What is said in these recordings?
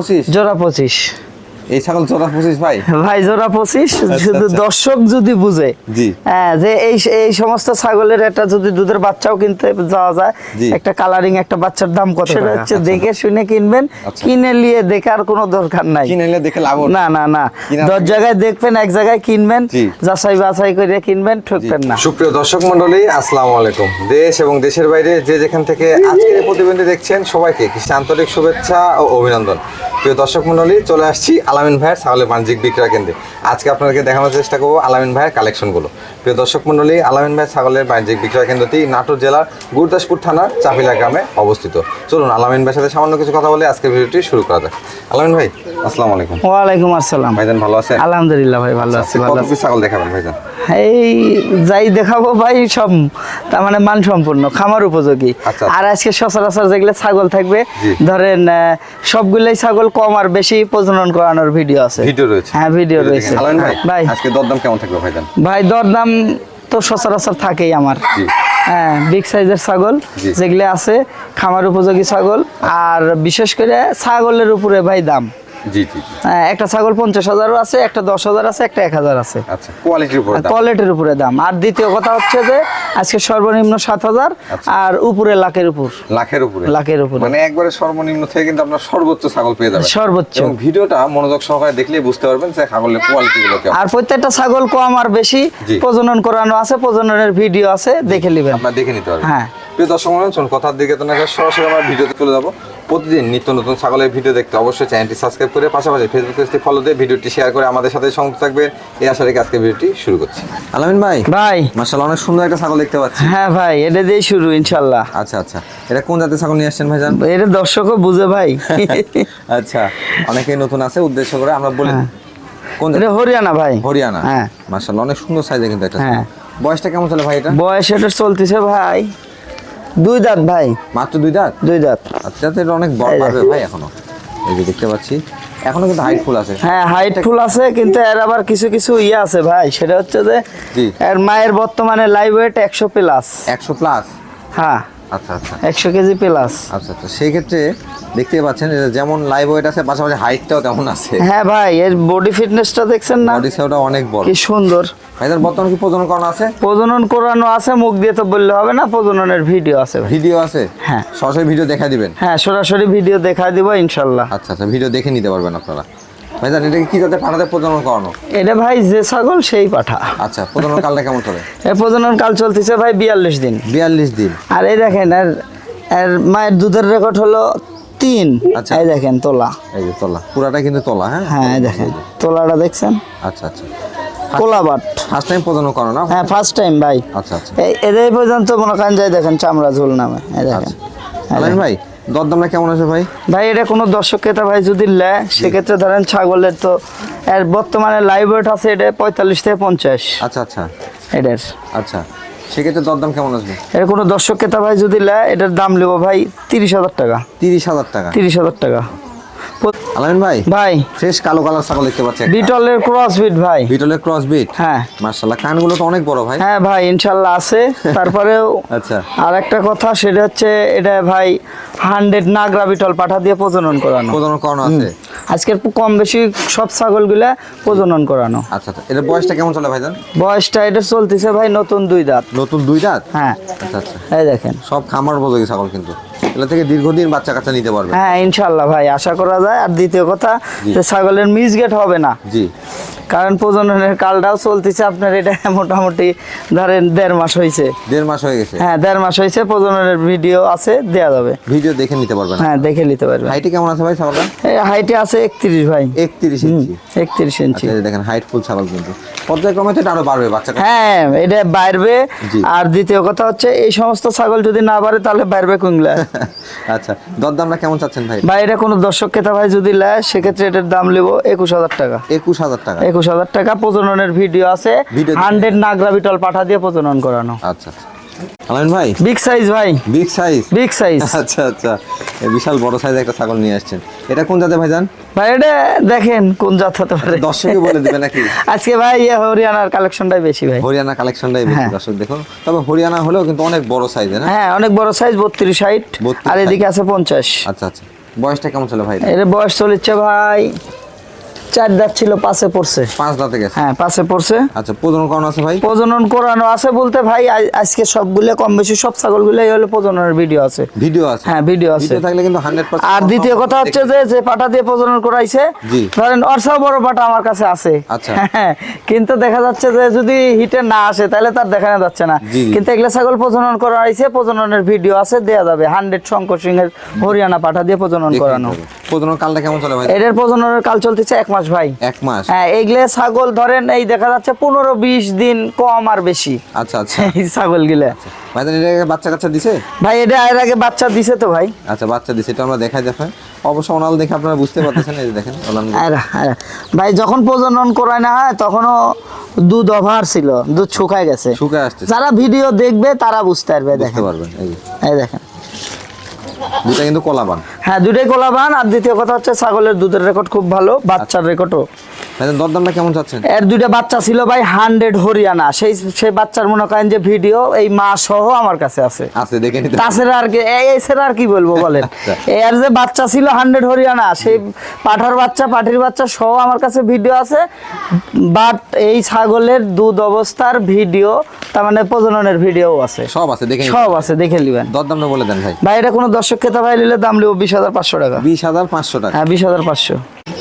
25 জোড়া 25 এই ছাগল জোড়া 25 ভাই ভাই জোড়া 25 শুধু দর্শক যদি বুঝে জি হ্যাঁ যে এই সমস্ত ছাগলের একটা যদি দুধের বাচ্চাও কিনতে যাওয়া যায় একটা কালারিং একটা বাচ্চার দাম কত সেটা হচ্ছে দেখে শুনে কিনবেন কিনে নিয়ে দেখার কোনো দরকার নাই কিনে নিলে দেখে লাভ না না না 10 জায়গায় দেখবেন এক জায়গায় কিনবেন যাচাই বাছাই করে কিনবেন ঠকবেন না। সুপ্রিয় দর্শক মণ্ডলী আসসালামু আলাইকুম। দেশ এবং দেশের বাইরে যে যেখান থেকে আজকের এই প্রতিবেদনটি দেখছেন সবাইকে কৃষি আন্তরিক শুভেচ্ছা ও অভিনন্দন। প্রিয় দর্শক মণ্ডলী চলে আসছি আলামিন ভাইয়ের ছাগলের বাণিজ্যিক বিক্রয় কেন্দ্রে। আজকে আপনাদেরকে দেখানোর চেষ্টা করবো আলামিন ভাইয়ের কালেকশনগুলো। প্রিয় দর্শক মণ্ডলী আলামিন ভাইয়ের ছাগলের বাণিজ্যিক বিক্রয় কেন্দ্রটি নাটোর জেলার গুরদাসপুর থানার চাপিলা গ্রামে অবস্থিত। চলুন আলামিন ভাইয়ের সাথে সামান্য কিছু কথা বলে আজকের ভিডিওটি শুরু করা যাক। আলামিন ভাই আসসালামু আলাইকুম। ওয়ালাইকুম আসসালাম। ভাইজান ভালো আছেন? আলহামদুলিল্লাহ ভাই ভালো আছি। কত পিস ছাগল দেখাবেন ভাইজান? এই যাই দেখাবো ভাই সব তার মানে মানসম্পন্ন খামার উপযোগী। আর আজকে সচরাচর যেগুলো ছাগল থাকবে ধরেন সবগুলোই ছাগল কম আর বেশি প্রজনন করানোর ভিডিও আছে। ভিডিও রয়েছে? হ্যাঁ ভিডিও রয়েছে। ভাই আজকে দরদাম কেমন থাকবে ভাইজান? ভাই দরদাম তো সচরাচর থাকেই আমার। হ্যাঁ বিগ সাইজের ছাগল যেগুলো আছে খামার উপযোগী ছাগল আর বিশেষ করে ছাগলের উপরে ভাই দাম। জি জি একটা ছাগল 50,000 আছে, একটা 10,000 আছে, একটা 1,000 আছে। আচ্ছা কোয়ালিটির উপরে দাম। কোয়ালিটির উপরে দাম। আর দ্বিতীয় কথা হচ্ছে যে আজকে সর্বনিম্ন 7,000 আর উপরে লাখের উপর। লাখের উপরে মানে একবারে সর্বনিম্ন থেকে কিন্তু আপনারা সর্বোচ্চ ছাগল পেয়ে যাবেন। সর্বোচ্চ। এবং ভিডিওটা মনোযোগ সহকারে দেখলেই বুঝতে পারবেন যে ছাগলের কোয়ালিটি গুলো কেমন। আর প্রত্যেকটা ছাগল কম আর বেশি প্রজনন করানো আছে, প্রজননের ভিডিও আছে, দেখে নেবেন। আপনারা দেখে নিতে পারবেন। হ্যাঁ প্রিয় দর্শক মণ্ডলী চলুন কথার দিকে তো না সরাসরি আমরা ভিডিওতে চলে যাব। প্রতিদিন নিত্য নতুন ছাগলের ভিডিও দেখতে অবশ্যই চ্যানেলটি সাবস্ক্রাইব করে পাশাপাশি ফেসবুক পেজটি ফলো দিয়ে ভিডিওটি শেয়ার করে আমাদের সাথে সংযুক্ত থাকবেন। এই আশা রেখে আজকে ভিডিওটি শুরু করছি। আলামিন ভাই মাশাআল্লাহ অনেক সুন্দর একটা ছাগল দেখতে পাচ্ছি। হ্যাঁ ভাই এটা দিয়েই শুরু ইনশাআল্লাহ। আচ্ছা আচ্ছা এটা কোন জাতের ছাগল নিয়ে আসছেন ভাইজান? এটা দর্শকও বুঝে ভাই। আচ্ছা অনেকেই নতুন আছে উদ্দেশ্য করে আমরা বলি কোন এটা? হরিয়ানা ভাই। হরিয়ানা। হ্যাঁ মাশাআল্লাহ অনেক সুন্দর সাইজে কিন্তু একটা। হ্যাঁ বয়সটা কেমন চলে ভাই এটা? বয়স এটা চলতেছে ভাই 2 দাঁত ভাই। মাত্র 2 দাঁত? 2 দাঁত। আচ্ছা তো এটা অনেক বড় পাবে ভাই এখনো। এই যে দেখতে পাচ্ছি এখনো কিন্তু হাইট ফুল আছে। হ্যাঁ হাইট ফুল আছে কিন্তু এর আবার কিছু কিছু ইয়ে আছে ভাই সেটা হচ্ছে যে এর মায়ের বর্তমানে লাইভ ওয়েট 100 প্লাস। 100 প্লাস? হ্যাঁ আচ্ছা আচ্ছা 100 কেজি প্লাস। আচ্ছা আচ্ছা সেই ক্ষেত্রে দেখতেই পাচ্ছেন যেমন লাইভ ওয়েট আছে পাশাপাশি হাইটটাও তেমন আছে। হ্যাঁ ভাই এর বডি ফিটনেসটা দেখছেন না? বডি সেটা অনেক বড় কি সুন্দর। ভাইজান বর্তমানে কি প্রজনন করানো আছে? প্রজনন করানো আছে, মুখ দিয়ে তো বললে হবে না, প্রজননের ভিডিও আছে। ভিডিও আছে? হ্যাঁ সরাসরি ভিডিও দেখা দিবেন? হ্যাঁ সরাসরি ভিডিও দেখা দিব ইনশাআল্লাহ। আচ্ছা আচ্ছা ভিডিও দেখে নিতে পারবেন আপনারা। ভাইজান এটা কি জাতের পাঠাতে প্রজনন করানো? এটা ভাই যে ছাগল সেই পাঠা। আচ্ছা প্রজনন কালটা কেমন চলে? এর প্রজনন কাল চলতেছে ভাই 42 দিন। 42 দিন। আর এই দেখেন এর মায়ের দুধের রেকর্ড হলো 3। আচ্ছা এই দেখেন তোলা। এই যে তোলা পুরাটা কিন্তু তোলা। হ্যাঁ হ্যাঁ এই দেখেন তোলাটা দেখছেন? আচ্ছা আচ্ছা কোলা বাট। ফার্স্ট টাইম প্রজনন করো না? হ্যাঁ ফার্স্ট টাইম ভাই। আচ্ছা আচ্ছা এই পর্যন্ত মনে করেন যায় দেখেন চামড়া ঝোল নামে। এই দেখেন আলামিন ভাই দরদামটা কেমন আছে ভাই? ভাই এটা কোনো দর্শক ক্রেতা ভাই যদি নেয় সেক্ষেত্রে ধরেন ছাগলের তো এর বর্তমানে লাইভ ওয়েট আছে এটা 45 থেকে 50। আচ্ছা আচ্ছা এটার আচ্ছা সেক্ষেত্রে দরদাম কেমন আসবে? এর কোনো দর্শক ক্রেতা ভাই যদি নেয় এটার দাম নেবো ভাই 30,000 টাকা। 30,000 টাকা? 30,000 টাকা। আলামিন ভাই ভাই ফ্রেশ কালো কালার ছাগল দেখতে পাচ্ছি। বিটলের ক্রস বিট ভাই। বিটলের ক্রস বিট? হ্যাঁ মাশাআল্লাহ কানগুলো তো অনেক বড় ভাই। হ্যাঁ ভাই ইনশাআল্লাহ আছে। তারপরেও আচ্ছা আর একটা কথা সেটা হচ্ছে এটা ভাই 100 নাগরা বিটল পাঠা দিয়ে প্রজনন করানো। প্রজনন করানো আছে? আজকের কম বেশি সব ছাগলগুলা প্রজনন করানো। আচ্ছা আচ্ছা এর বয়সটা কেমন চলে ভাইজান? বয়সটা এটা চলতেছে ভাই নতুন 2 দাঁত। নতুন 2 দাঁত? হ্যাঁ আচ্ছা আচ্ছা এই দেখেন সব খামার উপযোগী ছাগল কিন্তু এগুলো থেকে দীর্ঘদিন বাচ্চা কাচ্চা নিতে পারবে। হ্যাঁ ইনশাআল্লাহ ভাই আশা করা যায়। আর দ্বিতীয় কথা যে ছাগলের মিসগেট হবে না। জি কারণ প্রজননের কালটাও চলতেছে আপনার এটা মোটামুটি ধরেন 1.5 মাস হয়েছে। 1.5 মাস হয়ে গেছে? হ্যাঁ 1.5 মাস হয়েছে। প্রজননের ভিডিও আছে দেয়া যাবে। ভিডিও দেখে নিতে পারবেন? হ্যাঁ দেখে নিতে পারবেন। হাইটে কেমন আছে ভাই ছাগলটা? হাইটে আছে 31 ভাই। 31 ইঞ্চি? 31 ইঞ্চি। আচ্ছা দেখেন হাইট ফুল ছাগল কিন্তু পর্যায়ক্রমে তো আরো বাড়বে বাচ্চা। হ্যাঁ এটা বাড়বে। আর দ্বিতীয় কথা হচ্ছে এই সমস্ত ছাগল যদি না বাড়ে তাহলে বাড়বে কোনগুলা। আচ্ছা দরদামটা কেমন চাচ্ছেন ভাই? ভাই এটা কোনো দর্শক ক্রেতা ভাই যদি নেয় সেক্ষেত্রে এটার দাম নেব 21,000 টাকা। 21,000 টাকা? 21,000 টাকা। প্রজননের ভিডিও আছে 100 নাগরা বিটল পাঠা দিয়ে প্রজনন করানো। আচ্ছা আচ্ছা আলামিন ভাই বিগ সাইজ ভাই। Big size? Big size. আচ্ছা আচ্ছা বিশাল বড় সাইজ একটা ছাগল নিয়ে আসছেন। এটা কোন জাতের ভাইজান? ভাই এটা দেখেন কোন জাত হতে পারে দর্শকই বলে দিবে নাকি? আজকে ভাই হরিয়ানার কালেকশনটাই বেশি ভাই। হরিয়ানা কালেকশনটাই বেশি দর্শক দেখুন। তবে হরিয়ানা হলেও কিন্তু অনেক বড় সাইজ না? হ্যাঁ অনেক বড় সাইজ 32 60 আর এদিকে আছে 50। আচ্ছা আচ্ছা বয়সটা কেমন ছিল ভাই? এর বয়স চলেছে ভাই 4 দাঁত ছিল, 5-এ পড়ছে। 5 দাঁতে গেছে। হ্যাঁ 5-এ পড়ছে। আচ্ছা, প্রজনন করানো আছে ভাই? প্রজনন করানো আছে বলতে ভাই আজকে সবগুলো কম বেশি সব ছাগলগুলোই হলো প্রজননের ভিডিও আছে। ভিডিও আছে? হ্যাঁ ভিডিও আছে। ভিডিও থাকলে কিন্তু 100%। আর দ্বিতীয় কথা হচ্ছে যে পাটা দিয়ে প্রজনন করাইছে, জি। ধরেন অর্সাও বড় পাটা আমার কাছে আছে। আচ্ছা। হ্যাঁ, কিন্তু দেখা যাচ্ছে যে যদি হিটে না আসে তাহলে তার দেখানো যাচ্ছে না। জি। কিন্তু এগুলা ছাগল প্রজনন করাইছে, প্রজননের ভিডিও আছে, দেয়া যাবে। 100 শঙ্কর সিংহের হরিয়ানা পাটা দিয়ে প্রজনন করানো। প্রজনন কালটা কেমন চলে ভাই? এদের প্রজননের কাল চলতেছে 1 মাস ভাই। 1 মাস? হ্যাঁ, এগুলো ছাগল ধরেন এই দেখা যাচ্ছে 15-20 দিন কম আর বেশি। আচ্ছা আচ্ছা। এই ছাগল গিলা ভাই এটা বাচ্চা কাচ্চা দিছে ভাই, এটা এর আগে বাচ্চা দিছে তো ভাই। আচ্ছা, বাচ্চা দিছে, এটা আমরা দেখাই দেখেন। অবশ্য ওনাল দেখে আপনারা বুঝতে পারতেছেন, এই যে দেখেন ওলান। ভাই যখন প্রজনন করায় না হয় তখনও দুধ অভার ছিল, দুধ শুকায় গেছে। শুকায় আসছে। যারা ভিডিও দেখবে তারা বুঝতে পারবে। বুঝতে দেখেন পারবেন, এই যে এই দেখেন দুটা কিন্তু কলাবান। হ্যাঁ, দুটোই কোলাবান। আর দ্বিতীয় কথা হচ্ছে ছাগলের দুধের রেকর্ড খুব ভালো, বাচ্চার রেকর্ডও। ভাই দরদামটা কেমন চাচ্ছেন? এর 2টা বাচ্চা ছিল ভাই 100 হরিয়ানা। সেই বাচ্চার মনে করেন যে ভিডিও এই মা সহ আমার কাছে আছে। আছে, দেখে নিতে। তাছাড়া আর কি এছাড়া আর কি বলবো বলেন। এর যে বাচ্চা ছিল 100 হরিয়ানা, সেই পাঠার বাচ্চা পাঠির বাচ্চা সহ আমার কাছে ভিডিও আছে। বাট এই ছাগলের দুধ অবস্থার ভিডিও, তার মানে প্রজননের ভিডিও আছে, সব আছে, দেখে সব আছে, দেখে নেবেন। দরদামটা বলে দেন ভাই। ভাই এটা কোনো দর্শক ক্রেতা ভাই নিলে দাম নেব 20,500 টাকা। 20,500 টাকা? হ্যাঁ 20,500।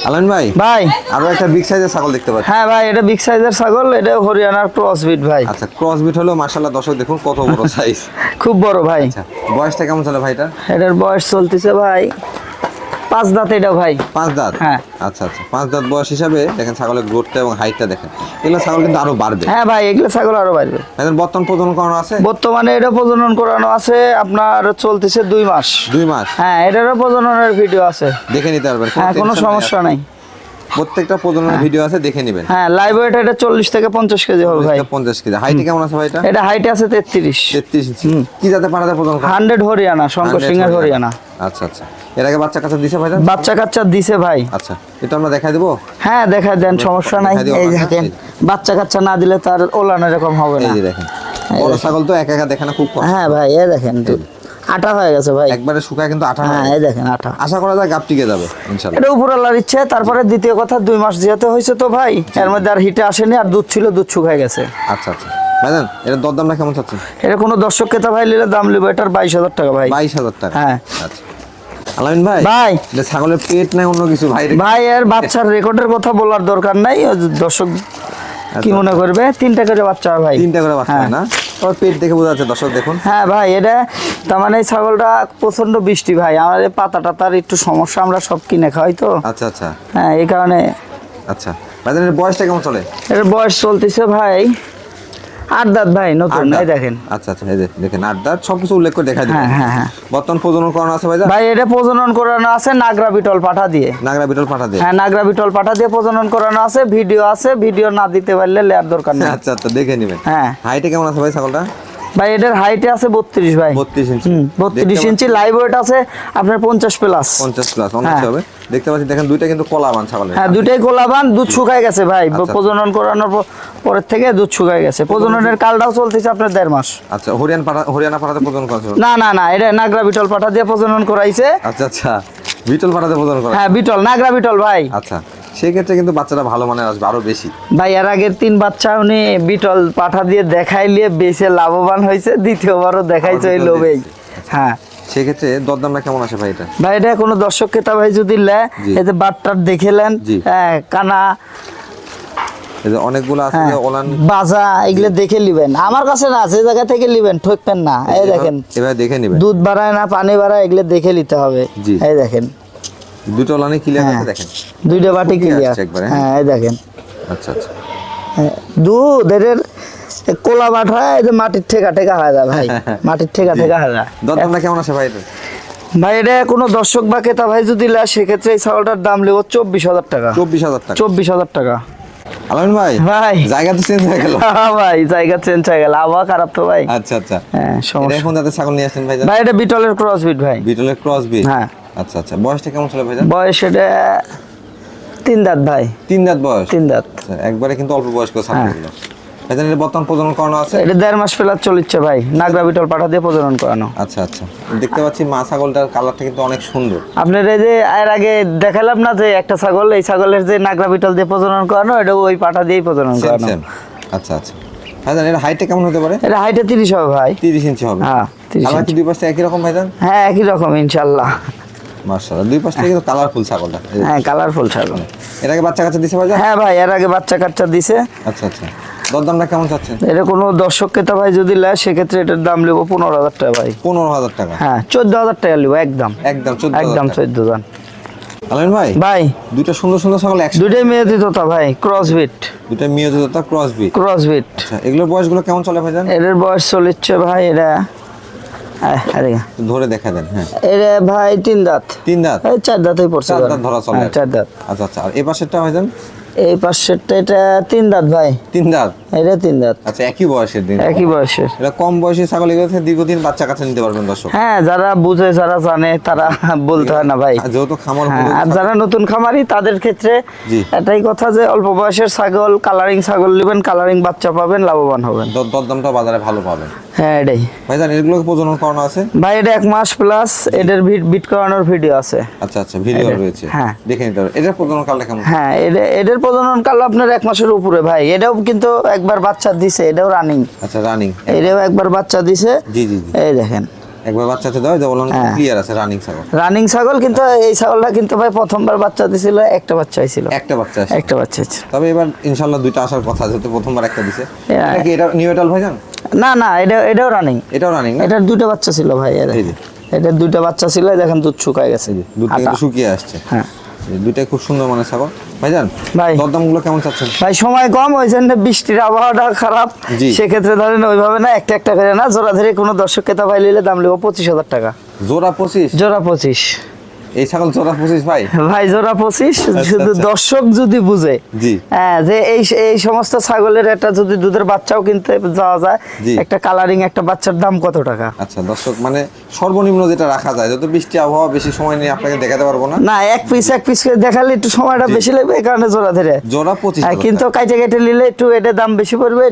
আলামিন ভাই, ভাই আরো একটা বিগ সাইজের ছাগল দেখতে পাচ্ছি। হ্যাঁ ভাই, এটা বিগ সাইজের ছাগল, এটা হরিয়ানার ক্রস বিট ভাই। আচ্ছা, ক্রস বিট হলো মাশাআল্লাহ, দর্শক দেখুন কত বড় সাইজ। খুব বড় ভাই। আচ্ছা, বয়সটা কেমন চলে ভাই এটা? এটার বয়স চলতেছে ভাই 5 দাঁত এটা ভাই। 5 দাঁত? হ্যাঁ। আচ্ছা আচ্ছা, 5 দাঁত বয়স হিসাবে দেখেন ছাগলের গ্রোথটা এবং হাইটটা দেখেন। এগুলো ছাগল কিন্তু আরো বাড়বে। হ্যাঁ ভাই, এগুলো ছাগল আরো বাড়বে। এখন বর্তমান প্রজনন করানো আছে? বর্তমানে এটা প্রজনন করানো আছে আপনার চলতেছে 2 মাস। 2 মাস? হ্যাঁ, এটারও প্রজননের ভিডিও আছে, দেখে নিতে পারবেন। হ্যাঁ কোনো সমস্যা নাই। প্রত্যেকটা প্রজননের ভিডিও আছে, দেখে নেবেন। হ্যাঁ, লাইভ ওয়েট এটা 40 থেকে 50 কেজি হবে ভাই। 50 কেজি। হাইটে কেমন আছে ভাই এটা? এটা হাইটে আছে 33। 33 ইঞ্চি। কি জাতে পাঠাতে প্রজনন করা? 100 হরিয়ানা, শঙ্কর সিংহের হরিয়ানা। আচ্ছা আচ্ছা। এর আগে বাচ্চা কাচ্চা দিছে ভাই? বাচ্চা কাচ্চা দিছে ভাই। আচ্ছা, এটা আমরা দেখাই দেব? হ্যাঁ দেখা দেন, সমস্যা নাই। দেখাই দিও এই আপনার? দেখেন, বাচ্চা কাচ্চা না দিলে তার ওলান এরকম হবে না। এই যে দেখেন, বড় ছাগল তো একা একা দেখানো খুব কষ্ট। হ্যাঁ ভাই, এই দেখেন দুধ আটা হয়ে গেছে ভাই, একবারে শুকায় কিন্তু আঠা হ্যাঁ হয়। এই দেখেন আটা। আশা করা যায় গাপ টিকে যাবে ইনশাআল্লাহ। এটা উপরওয়ালার ইচ্ছে। তারপরে দ্বিতীয় কথা 2 মাস যেতে হয়েছে তো ভাই, এর মধ্যে আর হিটে আসেনি, আর দুধ ছিল, দুধ শুকায় গেছে। আচ্ছা আচ্ছা। ভাইজান এটা দরদামটা কেমন চাচ্ছেন? এটা কোনো দর্শক ক্রেতা ভাই নিলে দাম নেবো এটার 22,000 টাকা ভাই। 22,000 টাকা? হ্যাঁ। আচ্ছা। আলামিন ভাই, ভাই এটা ছাগলের পেট নাই অন্য কিছু ভাই? ভাই এর বাচ্চার রেকর্ডের কথা বলার দরকার নাই, ওই দর্শক কি মনে করবে। 3টা করে বাচ্চা ভাই। 3টা করে বাচ্চা হয় না? ওর পেট দেখে বোঝা যাচ্ছে, দর্শক দেখুন। হ্যাঁ ভাই, এটা তার মানে এই ছাগলটা প্রচন্ড বৃষ্টি ভাই, আমাদের পাতা টাতার একটু সমস্যা, আমরা সব কিনে খাই তো। আচ্ছা আচ্ছা। হ্যাঁ এই কারণে। আচ্ছা ভাইজান, এর বয়সটা কেমন চলে? এর বয়স চলতেছে ভাই 8 দাঁত ভাই, নতুন। এই দেখেন। আচ্ছা আচ্ছা, এই যে দেখেন 8 দাঁত, সবকিছু উল্লেখ করে দেখাই দিবেন। হ্যাঁ হ্যাঁ হ্যাঁ। বর্তমান প্রজনন করানো আছে ভাইজান? ভাই এটা প্রজনন করানো আছে নাগরা বিটল পাঠা দিয়ে। নাগরা বিটল পাঠা দিয়ে? হ্যাঁ, নাগরা বিটল পাঠা দিয়ে প্রজনন করানো আছে, ভিডিও আছে, ভিডিও না দিতে পারলে লেয়ার দরকার নেই। আচ্ছা আচ্ছা, দেখে নেবেন। হ্যাঁ। হাইটে কেমন আছে ভাই ছাগলটা? ভাই এটার হাইটে আছে 32 ভাই। 32 ইঞ্চি? 32 ইঞ্চি। লাইভ ওয়েট আছে আপনার 50 প্লাস। 50 প্লাস অনেক হ্যাঁ। হবে। দেখতে পাচ্ছি দেখেন, দুইটা কিন্তু কলাবান ছাগলের। হ্যাঁ, দুটাই কোলাবান, দুধ শুকায় গেছে ভাই। প্রজনন করানোর পরের থেকে দুধ শুকায় গেছে। প্রজননের কালটাও চলতেছে আপনার 1.5 মাস। আচ্ছা, হরিয়ানা পাঠাতে প্রজনন করা ছিল? না না না, এটা নাগরা বিটল পাঠা দিয়ে প্রজনন করাইছে। আচ্ছা আচ্ছা, বিটল পাঠাতে প্রজনন করা? হ্যাঁ বিটল, নাগরা বিটল ভাই। আচ্ছা, সেই ক্ষেত্রে কিন্তু বাচ্চাটা ভালো মানের আসবে, আরো বেশি। ভাই এর আগের 3 বাচ্চা উনি বিটল পাঠা দিয়ে দেখাইলে বেশি লাভবান হয়েছে, দ্বিতীয়বারও দেখাইছে ওই লোভেই। হ্যাঁ, সেক্ষেত্রে দরদামটা কেমন আসে ভাই এটা? ভাই এটা কোনো দর্শক ক্রেতা ভাই যদি লে, এই যে বাটটার দেখেলেন, হ্যাঁ কানা, এই যে অনেকগুলো আছে যে ওলান বাজা, এগুলো দেখে নিবেন। আমার কাছে না, যে জায়গা থেকে নিবেন ঠকবেন না। এই দেখেন, এভাবে দেখে নেবেন। দুধ বাড়ায় না পানি বাড়ায়, এগুলো দেখে নিতে হবে। এই দেখেন দুটো ওলানে ক্লিয়ার আছে, দেখেন 2টা বাটি ক্লিয়ার। হ্যাঁ এই দেখেন। আচ্ছা আচ্ছা, দুধ এর কোলা বাটা, এই যে মাটির ঠেকা ঠেকা হয়ে যায় ভাই, মাটির ঠেকা ঠেকা হয়ে যায়। দরদামটা কেমন আছে ভাই এটা? ভাই এটা কোনো দর্শক বা ক্রেতা ভাই যদি লে, সেক্ষেত্রে এই ছাগলটার দাম নেব 24,000 টাকা। 24,000 টাকা? 24,000 টাকা। আলামিন ভাই, ভাই জায়গা তো চেঞ্জ হয়ে গেল। ভাই জায়গা চেঞ্জ হয়ে গেল, আবহাওয়া খারাপ তো ভাই। আচ্ছা আচ্ছা। হ্যাঁ সমস্যা। এখন যাতে ছাগল নিয়ে আসেন ভাই? ভাই এটা বিটলের ক্রস বিট ভাই। বিটলের ক্রস বিট? হ্যাঁ। আচ্ছা আচ্ছা, বয়সটা কেমন ছিল ভাই? বয়স এটা 3 দাঁত ভাই। 3 দাঁত বয়স? 3 দাঁত। একবারে কিন্তু অল্প বয়স্ক ছাগল। ভাইজান এর বর্তমান প্রজনন করানো আছে? এটা 1.5 মাস প্লাস চলছে ভাই, নাগরা বিটল পাঠা দিয়ে প্রজনন করানো। আচ্ছা আচ্ছা, দেখতে পাচ্ছি মা ছাগলটার কালারটা কিন্তু অনেক সুন্দর। আপনার এই যে এর আগে দেখালাম না যে একটা ছাগল, এই ছাগলের যে নাগরা বিটল দিয়ে প্রজনন করানো, এটা ওই পাঠা দিয়েই প্রজনন সেম করানো। সেম। আচ্ছা আচ্ছা ভাইজান, এর হাইটটা কেমন হতে পারে? এটা হাইটে 30 হবে ভাই। 30 ইঞ্চি হবে? হ্যাঁ 30 কালার কি ইঞ্চি। দুই পাশে একই রকম ভাইজান? হ্যাঁ একই রকম ইনশাআল্লাহ। মাশাআল্লাহ, দুই পাশ থেকে কিন্তু কালারফুল ছাগলটা। হ্যাঁ কালারফুল ছাগল। এর আগে বাচ্চা কাচ্চা দিছে ভাইজান? হ্যাঁ ভাই এর আগে বাচ্চা কাচ্চা দিছে। আচ্ছা আচ্ছা, দরদামটা কেমন চাচ্ছেন? এটা কোনো দর্শক ক্রেতা ভাই যদি নেয় সেক্ষেত্রে এটার দাম নেবো 15,000 টাকা ভাই। 15,000 টাকা? হ্যাঁ 14,000 টাকা নেবো একদম। একদম 14,000 একদম টাকা। 14,000। আলামিন ভাই, ভাই দুইটা সুন্দর সুন্দর ছাগল একসাথে। দুইটাই মেয়ে তোতা ভাই, ক্রসবিট। দুইটা মিয়া জোতা ক্রসবিট। ক্রসবিট। আচ্ছা, এগুলোর বয়সগুলো কেমন চলে ভাইজান? এদের বয়স চলেছে ভাই, এরা আরে ধরে দেখা দেন। হ্যাঁ, এরা ভাই 3 দাঁত। 3 দাঁত? এই 4 দাঁতই পড়ছে। 4 দাঁত ধরা চলে? হ্যাঁ 4 দাঁত। আচ্ছা আচ্ছা, আর এই পাশেরটা ভাইজান? এই পাশেরটা এটা 3 দাঁত ভাই। 3 দাঁত? এটা 3 দাঁত। আচ্ছা, একই বয়সের দিন? একই বয়সের। এটা কম বয়সী ছাগল, এগুলো থেকে দীর্ঘদিন বাচ্চা কাচ্চা নিতে পারবেন দর্শক। হ্যাঁ যারা বুঝে যারা জানে তারা বলতে হয় না ভাই। আর যেহেতু খামার হ্যাঁ, উপযোগী আর যারা নতুন খামারি তাদের ক্ষেত্রে জি। এটাই কথা যে অল্প বয়সের ছাগল, কালারিং ছাগল নেবেন, কালারিং বাচ্চা পাবেন, লাভবান হবেন। দরদামটা বাজারে ভালো পাবেন। হ্যাঁ এটাই ভাইজান, এগুলো প্রজনন করানো আছে? ভাই এটা 1 মাস প্লাস এটার বিট করানোর ভিডিও আছে। আচ্ছা আচ্ছা, ভিডিও রয়েছে? হ্যাঁ। দেখে নিতে হবে। এটার প্রজনন কালটা কেমন? হ্যাঁ এটার প্রজনন কাল আপনার 1 মাসের উপরে ভাই। এটাও কিন্তু একবার বাচ্চা দিছে, এটাও রানিং। আচ্ছা, রানিং? এটাও একবার বাচ্চা দিছে। জি জি জি। এই দেখেন একবার বাচ্চাতে দাও, এটা বললাম হ্যাঁ। ক্লিয়ার আছে, রানিং ছাগল। রানিং ছাগল, কিন্তু এই ছাগলটা কিন্তু ভাই প্রথমবার বাচ্চা দিছিল, একটা বাচ্চা ছিল। একটা বাচ্চা আছে? একটা বাচ্চা আছে। তবে এবার ইনশাআল্লাহ দুইটা আসার কথা, যেহেতু প্রথমবার একটা দিছে। হ্যাঁ। এটা কি এটা নিউ এটাল ভাইজান? না না এটাও রানিং। এটাও রানিং না? এটার 2টা বাচ্চা ছিল ভাই। এই যে। এটার 2টা বাচ্চা ছিল, দেখেন দুধ শুকায় গেছে। দুধটা আটা। কিন্তু শুকিয়ে আসছে। হ্যাঁ এই দুইটাই খুব সুন্দর মানে ছাগল। ভাইজান ভাই। দরদামগুলো কেমন চাচ্ছেন? ভাই সময় কম, ওই জন্য বৃষ্টির আবহাওয়াটা খারাপ। জি। সেক্ষেত্রে ধরেন ওইভাবে না, একটা একটা করে না, জোড়া ধরে কোনো দর্শক ক্রেতা ভাই নিলে দাম নেবো 25,000 টাকা। জোড়া 25? জোড়া 25। এই ছাগল জোড়া 25 ভাই? ভাই জোড়া 25, শুধু আচ্ছা। দর্শক যদি বুঝে জি। হ্যাঁ যে এই সমস্ত ছাগলের একটা যদি দুধের বাচ্চাও কিনতে যাওয়া যায়, জি। একটা কালারিং একটা বাচ্চার দাম কত টাকা? আচ্ছা দর্শক, মানে সর্বনিম্ন যেটা রাখা যায়, যত বৃষ্টি আবহাওয়া, বেশি সময় নিয়ে আপনাকে দেখাতে পারবো না। না এক পিস করে দেখালে একটু সময়টা জি। বেশি লাগবে, এই কারণে জোড়া ধরে। জোড়া 25? হ্যাঁ, কিন্তু কাইটে কাইটে নিলে একটু এটা দাম বেশি পড়বে,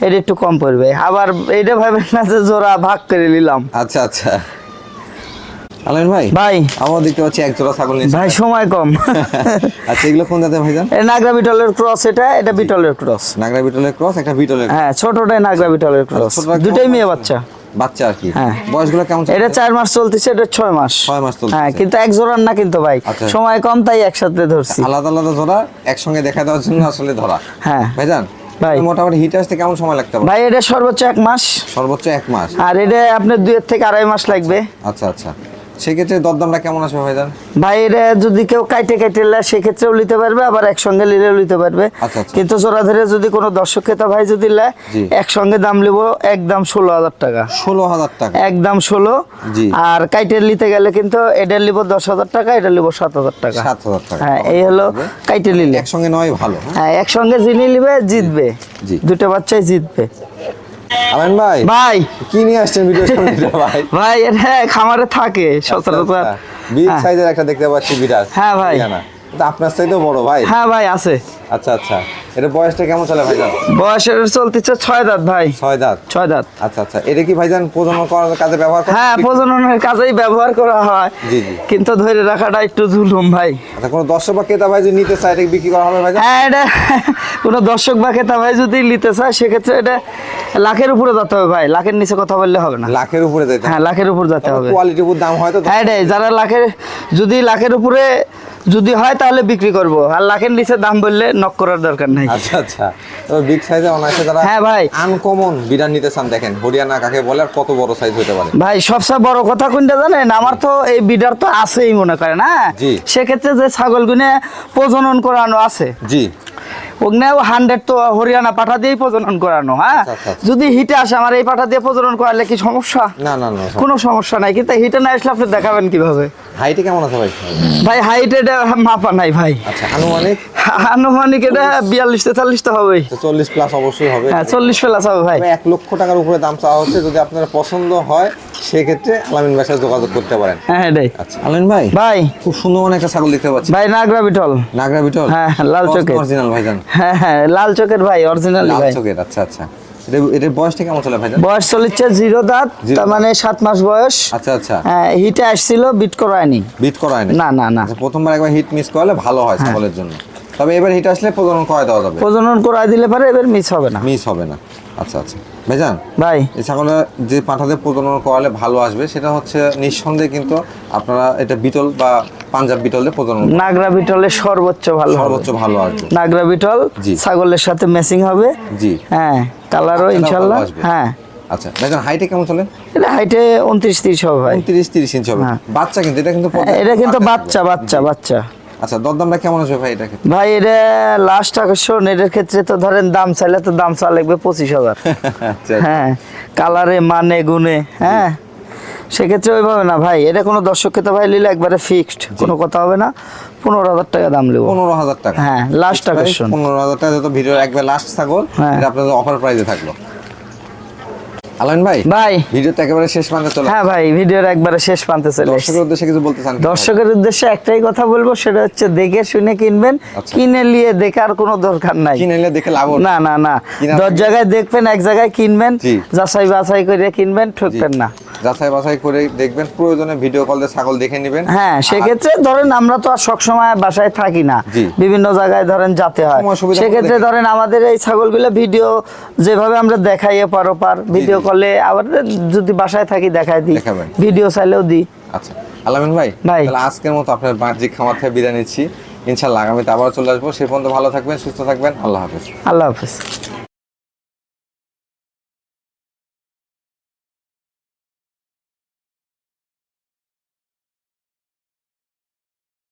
এটা একটু কম পড়বে। আবার এটা ভাবেন না যে জোড়া ভাগ করে নিলাম। আচ্ছা আচ্ছা। আলামিন ভাই, ভাই আমরা দেখতে পাচ্ছি এক জোড়া ছাগল নিয়েছে। ভাই সময় কম। আচ্ছা, এগুলো কোন জাতের ভাইজান? এটা নাগরা বিটলের ক্রস, এটা বিটলের ক্রস। নাগরা বিটলের ক্রস, একটা বিটলের। হ্যাঁ ছোটটাই নাগরা বিটলের ক্রস, ছোটটা দুটাই কেমন মেয়ে বাচ্চা? বাচ্চা। বাচ্চা আর কি। হ্যাঁ। বয়সগুলো কেমন? এটা 4 মাস চলতেছে, এটা 6 মাস। 6 মাস চলতেছে। হ্যাঁ কিন্তু এক জোড়ার না কিন্তু ভাই, আচ্ছা। সময় কম তাই একসাথে ধরছি। আলাদা আলাদা জোড়া একসঙ্গে দেখা দেওয়ার জন্য আসলে ধরা। হ্যাঁ ভাইজান ভাই। মোটামুটি হিট আসতে কেমন সময় লাগতে পারে? ভাই এটা সর্বোচ্চ 1 মাস, সর্বোচ্চ 1 মাস। আর এটা আপনার 2 থেকে 2.5 মাস লাগবে। আচ্ছা আচ্ছা, সেক্ষেত্রে দরদামটা কেমন আসবে ভাইজান? ভাই এটা যদি কেউ কাইটে কাইটে নেয় সেক্ষেত্রেও নিতে পারবে, আবার একসঙ্গে নিলেও নিতে পারবে। আচ্ছা, আচ্ছা। কিন্তু জোড়া ধরে যদি কোনো দর্শক ক্রেতা ভাই যদি নেয়, জি। একসঙ্গে দাম নেব একদম 16,000 টাকা। 16,000 টাকা? একদম 16। জি। আর কাইটের নিতে গেলে কিন্তু এটা নিব 10,000 টাকা, এটা নিব 7,000 টাকা। 7,000 টাকা? হ্যাঁ এই হলো কাইটে নিলে। একসঙ্গে নয় ভালো। হ্যাঁ? হ্যাঁ একসঙ্গে যিনি নিবে জিতবে। জি। দুটো বাচ্চাই জিতবে। আলামিন ভাই, ভাই কি নিয়ে আসছেন ভিডিওর সামনে এটা ভাই? ভাই এটা খামারে থাকে সচরাচর। বিগ হ্যাঁ। সাইজের একটা দেখতে পাচ্ছি বিরাট। হ্যাঁ ভাই। এটা আপনার চাইতেও বড় ভাই? হ্যাঁ ভাই আছে। আচ্ছা আচ্ছা, এটা বয়সটা কেমন চলে ভাইজান? বয়সের চলতেছে 6 দাঁত ভাই। 6 দাঁত? 6 দাঁত। আচ্ছা আচ্ছা, এটা কি ভাইজান প্রজনন করার কাজে ব্যবহার করেন? হ্যাঁ প্রজননের কাজেই ব্যবহার করা হয়। জি জি। কিন্তু ধরে রাখাটা একটু জুলুম ভাই। আচ্ছা, কোনো দর্শক বা ক্রেতা ভাই যদি নিতে চায়, এটা বিক্রি করা হবে ভাইজান? হ্যাঁ এটা কোনো দর্শক বা ক্রেতা ভাই যদি নিতে চায় সেক্ষেত্রে এটা লাখের উপরে যেতে হবে ভাই, লাখের নিচে কথা বললে হবে না। লাখের উপরে যেতে? হ্যাঁ লাখের উপর যেতে হবে। কোয়ালিটির উপর দাম হয়তো। হ্যাঁ এটাই, যারা যদি লাখের উপরে যদি হয় তাহলে বিক্রি করব, আর লাখের নিচে দাম বললে নক করার দরকার নাই। আচ্ছা আচ্ছা, তবে বিগ সাইজে অনায়াসে যারা হ্যাঁ ভাই। আনকমন বিড়াল নিতে চান, দেখেন হরিয়ানা কাকে বলে আর কত বড় সাইজ হতে পারে। ভাই সবচেয়ে বড় কথা কোনটা জানেন, আমার তো এই বিডার তো আছেই মনে করেন। হ্যাঁ জি। সেক্ষেত্রে যে ছাগলগুনে প্রজনন করানো আছে, জি। ওগুলো 100 তো হরিয়ানা পাঠা দিয়েই প্রজনন করানো। হ্যাঁ আচ্ছা, আচ্ছা, আচ্ছা। যদি হিটে আসে আমার এই পাঠা দিয়ে প্রজনন করালে কি সমস্যা? না না না, কোনো সমস্যা নাই, কিন্তু হিটে না আসলে আপনি দেখাবেন কিভাবে? হাইটে কেমন আছে ভাই? ভাই হাইট এটা মাপা নাই ভাই। আচ্ছা, আনুমানিক? আনুমানিক এটা 42-43 তো হবেই। 40 প্লাস অবশ্যই হবে। হ্যাঁ 40 প্লাস হবে ভাই। 1 লক্ষ টাকার উপরে দাম চাওয়া হচ্ছে। যদি আপনার পছন্দ হয় সেক্ষেত্রে আলামিন ভাইয়ের সাথে যোগাযোগ করতে পারেন। হ্যাঁ এটাই। আচ্ছা আলামিন ভাই, ভাই খুব সুন্দর একটা ছাগল দেখতে পাচ্ছি ভাই নাগরা বিটল। নাগরা বিটল? হ্যাঁ লাল চোখের অরিজিনাল ভাইজান? হ্যাঁ হ্যাঁ লাল চোখের ভাই, অরিজিনাল লাল ভাই। চোখের, আচ্ছা আচ্ছা। এটার বয়সটা কেমন চলে ভাইজান? বয়স চলেছে 0 দাঁত, তার মানে 7 মাস বয়স। আচ্ছা আচ্ছা। হ্যাঁ হিটে আসছিল, বিট করায়নি। বিট করায়নি? না না না। আচ্ছা, প্রথমবার একবার হিট মিস করলে ভালো হয় ছাগলের জন্য, তবে এবার হিট আসলে প্রজনন করায় দেওয়া যাবে। প্রজনন করায় দিলে পারে এবার মিস হবে না। মিস হবে না। আচ্ছা আচ্ছা ভাইজান, ভাই এই ছাগলের যে পাঠাদের প্রজনন করালে ভালো আসবে সেটা হচ্ছে নিঃসন্দেহে কিন্তু আপনারা এটা বিটল বা পাঞ্জাব বিটলে প্রজনন নাগরা বিটলের সর্বোচ্চ ভালো হবে। সর্বোচ্চ ভালো আসবে। নাগরা বিটল জি। ছাগলের সাথে ম্যাচিং হবে। জি। হ্যাঁ কালারও বাচ্চাটাও ইনশাআল্লাহ। ভালো আসবে। হ্যাঁ আচ্ছা ভাইজান, হাইটে কেমন চলে? এটা হাইটে 29-30 হবে ভাই। 29-30 ইঞ্চি হবে। হ্যাঁ। বাচ্চা কিন্তু এটা কিন্তু এটা কিন্তু বাচ্চা। আচ্ছা, দরদামটা কেমন আসবে ভাই এটা ক্ষেত্রে? ভাই এটা লাস্ট আকর্ষণ, এটার ক্ষেত্রে তো ধরেন দাম চাইলে তো দাম চা লাগবে 25,000। আচ্ছা হ্যাঁ কালারে মানে গুনে, হ্যাঁ সেক্ষেত্রে ওইভাবে না ভাই, এটা কোনো দর্শককে তো ভাই নিলে একবারে ফিক্সড, কোনো কথা হবে না। 15,000 টাকা দাম নেবো। 15,000 টাকা? হ্যাঁ লাস্ট আকর্ষণ। 15,000 টাকা যত ভিডিওর একবার লাস্ট ছাগল, হ্যাঁ। এটা আপনাদের অফার প্রাইসে থাকলো। আলামিন ভাই, ভাই ভিডিওতে একেবারে শেষ প্রান্তে চলে হ্যাঁ ভাই ভিডিওর একবারে শেষ প্রান্তে চলে এসেছি। দর্শকের উদ্দেশ্যে কিছু বলতে চান? দর্শকের উদ্দেশ্যে একটাই কথা বলবো, সেটা হচ্ছে দেখে শুনে কিনবেন। আচ্ছা। কিনে নিয়ে দেখার কোনো দরকার নাই। কিনে নিলে দেখে লাভ না না না, কিনা 10 জায়গায় দেখবেন, এক জায়গায় কিনবেন। জি। যাচাই বাছাই করে কিনবেন, ঠকবেন না। যাচাই বাছাই করে দেখবেন, প্রয়োজনে ভিডিও কল দিয়ে ছাগল দেখে নেবেন। হ্যাঁ সেক্ষেত্রে ধরেন আমরা তো আর সবসময় বাসায় থাকি না, জি। বিভিন্ন জায়গায় ধরেন যেতে হয়। সময় সুবিধা সেক্ষেত্রে মতো ধরেন আমাদের এই ছাগলগুলো ভিডিও যেভাবে আমরা দেখাই এপার ওপার, ভিডিও কলে আবার যদি বাসায় থাকি দেখাই দিই, দেখাবেন। ভিডিও চাইলেও দিই। আচ্ছা আলামিন ভাই, ভাই। তাহলে আজকের মতো আপনার বাণিজ্যিক খামার থেকে বিদায় নিচ্ছি। ইনশাআল্লাহ আগামীতে আবার চলে আসবো। সে পর্যন্ত ভালো থাকবেন, সুস্থ থাকবেন। আল্লাহ হাফেজ। আল্লাহ হাফেজ।